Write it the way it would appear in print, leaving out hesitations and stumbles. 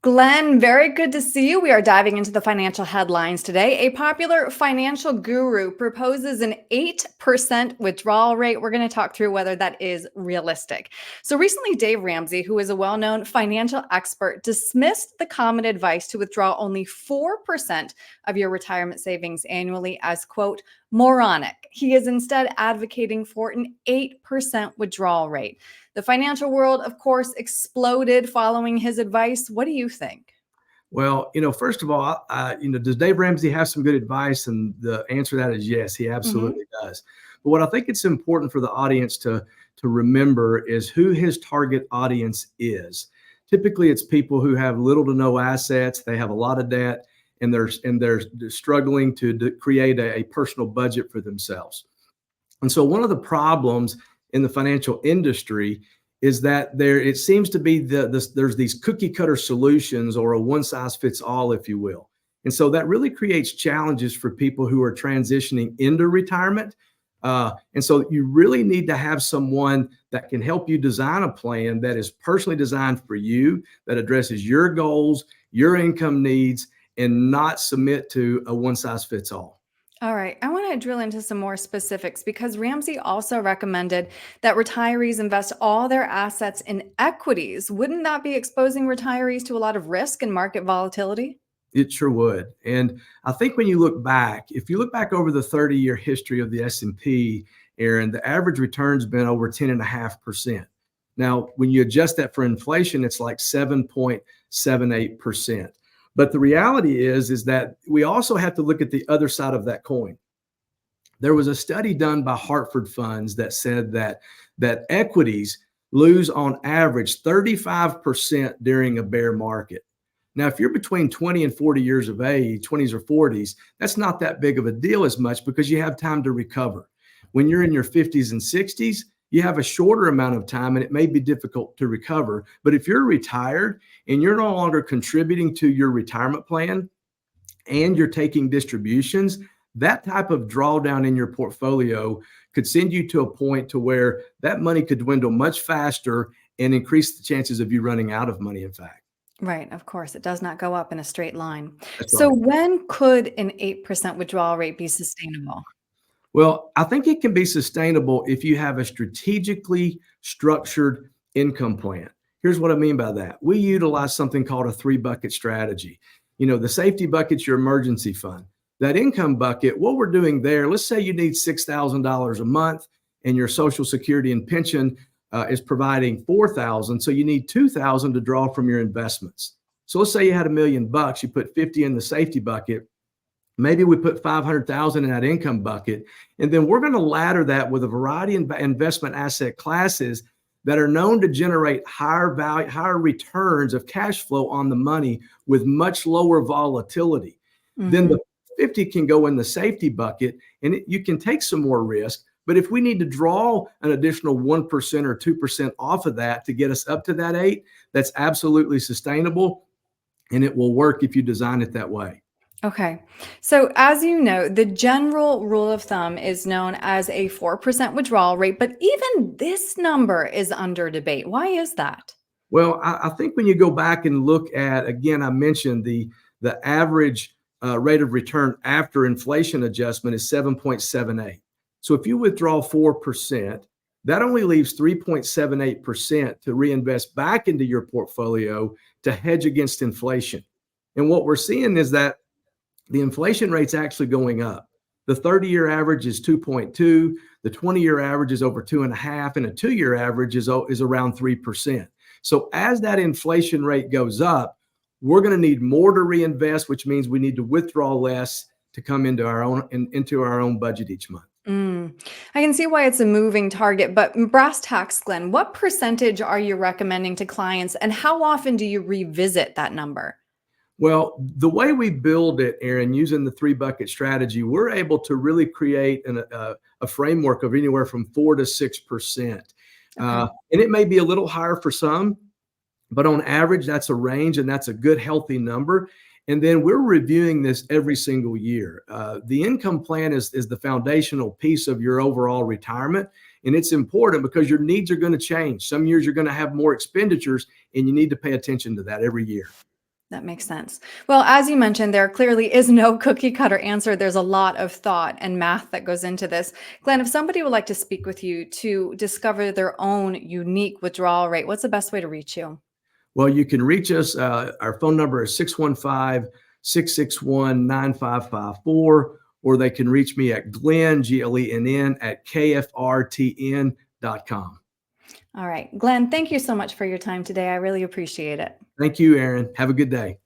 Glenn, very good to see you. We are diving into the financial headlines today. A popular financial guru proposes an 8% withdrawal rate. We're going to talk through whether that is realistic. So recently, Dave Ramsey, who is a well-known financial expert, dismissed the common advice to withdraw only 4% of your retirement savings annually as, quote, moronic. He is instead advocating for an 8% withdrawal rate. The financial world, of course, exploded following his advice. What do you think? Well, first of all, does Dave Ramsey have some good advice? And the answer to that is yes, he absolutely does. But what I think it's important for the audience to remember is who his target audience is. Typically, it's people who have little to no assets. They have a lot of debt, and they're struggling to create a personal budget for themselves. And so one of the problems in the financial industry is that it seems to be there's these cookie cutter solutions, or a one size fits all, if you will. And so that really creates challenges for people who are transitioning into retirement. And so you really need to have someone that can help you design a plan that is personally designed for you, that addresses your goals, your income needs, and not submit to a one size fits all. All right. I want to drill into some more specifics because Ramsey also recommended that retirees invest all their assets in equities. Wouldn't that be exposing retirees to a lot of risk and market volatility? It sure would. And I think when you look back, if you look back over the 30-year history of the S&P, Erin, the average return's been over 10.5%. Now, when you adjust that for inflation, it's like 7.78%. But the reality is that we also have to look at the other side of that coin. There was a study done by Hartford Funds that said that equities lose on average 35% during a bear market. Now, if you're between 20 and 40 years of age, 20s or 40s, that's not that big of a deal as much because you have time to recover. When you're in your 50s and 60s, you have a shorter amount of time and it may be difficult to recover. But if you're retired and you're no longer contributing to your retirement plan and you're taking distributions, that type of drawdown in your portfolio could send you to a point to where that money could dwindle much faster and increase the chances of you running out of money, in fact. Right. Of course, it does not go up in a straight line. That's So right. when could an 8% withdrawal rate be sustainable? Well, I think it can be sustainable if you have a strategically structured income plan. Here's what I mean by that. We utilize something called a 3-bucket strategy. The safety bucket's your emergency fund. That income bucket, what we're doing there, let's say you need $6,000 a month and your Social Security and pension is providing $4,000. So you need $2,000 to draw from your investments. So let's say you had $1 million, you put 50 in the safety bucket. Maybe we put 500,000 in that income bucket, and then we're going to ladder that with a variety of investment asset classes that are known to generate higher value, higher returns of cash flow on the money with much lower volatility. Then the 50 can go in the safety bucket, and you can take some more risk. But if we need to draw an additional 1% or 2% off of that to get us up to that 8, that's absolutely sustainable, and it will work if you design it that way. Okay. So as you know, the general rule of thumb is known as a 4% withdrawal rate, but even this number is under debate. Why is that? Well, I think when you go back and look at, again, I mentioned the average rate of return after inflation adjustment is 7.78. So if you withdraw 4%, that only leaves 3.78% to reinvest back into your portfolio to hedge against inflation. And what we're seeing is that the inflation rate's actually going up. The 30-year average is 2.2, the 20-year average is over 2.5, and a 2-year average is around 3%. So as that inflation rate goes up, we're going to need more to reinvest, which means we need to withdraw less to come into our own budget each month. I can see why it's a moving target, but brass tacks, Glenn, what percentage are you recommending to clients, and how often do you revisit that number? Well, the way we build it, Erin, using the 3-bucket strategy, we're able to really create a framework of anywhere from 4 to 6%. Okay. And it may be a little higher for some, but on average, that's a range, and that's a good, healthy number. And then we're reviewing this every single year. The income plan is the foundational piece of your overall retirement. And it's important because your needs are going to change. Some years you're going to have more expenditures, and you need to pay attention to that every year. That makes sense. Well, as you mentioned, there clearly is no cookie cutter answer. There's a lot of thought and math that goes into this. Glenn, if somebody would like to speak with you to discover their own unique withdrawal rate, what's the best way to reach you? Well, you can reach us. Our phone number is 615-661-9554, or they can reach me at Glenn, Glenn, at kfrtn.com. All right. Glenn, thank you so much for your time today. I really appreciate it. Thank you, Erin. Have a good day.